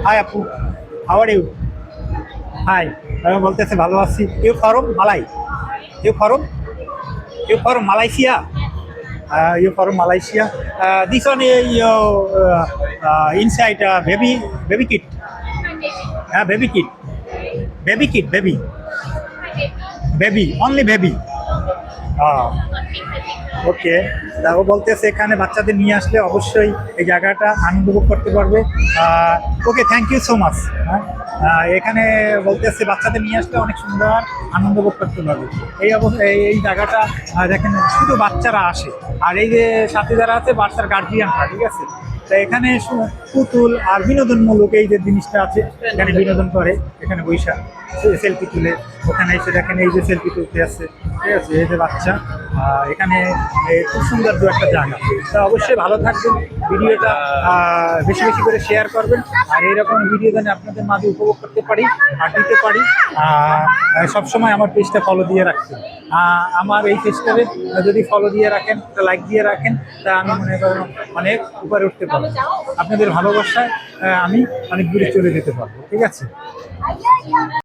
High আপু, how are you? High, আমি বলতেছে ভালো আছি। You from Malay? You from? You from Malaysia? You from Malaysia? This one is your inside baby kit. Baby kit. Baby kit. Baby. Baby. Only baby. ওকে, ও বলতেছে এখানে বাচ্চাদের নিয়ে আসলে অবশ্যই এই জায়গাটা আনন্দ উপভোগ করতে পারবে। ওকে, থ্যাংক ইউ সো মাচ। এখানে বলতেছে বাচ্চাদের নিয়ে আসলে অনেক সুন্দর আনন্দ উপভোগ করতে পারবে। এই জায়গাটা দেখেন শুধু বাচ্চারা আসে, আর এই যে সাথে যারা আছে বাচ্চার গার্জিয়ানরা, ঠিক আছে। তা এখানে পুতুল আর বিনোদনমূলক এই যে জিনিসটা আছে, এখানে বিনোদন করে, এখানে বৈশা সেলফি তুলে, ওখানে এসে দেখেন এই যে সেলফি তুলতে আছে, ঠিক আছে। এই যে বাচ্চা এখানে খুব সুন্দর দু একটা জায়গা। তা অবশ্যই ভালো থাকবেন, ভিডিওটা বেশি বেশি করে শেয়ার করবেন, আর এইরকম ভিডিও যেন আপনাদের মাঝে উপভোগ করতে পারি আর দিতে পারি। সবসময় আমার পেজটা ফলো দিয়ে রাখবেন। আমার এই পেজটাকে যদি ফলো দিয়ে রাখেন, লাইক দিয়ে রাখেন, তা আমি মনে করেন অনেক উপরে উঠতে পারবো। আপনাদের ভালোবাসায় আমি অনেক দূরে চলে যেতে পারবো, ঠিক আছে।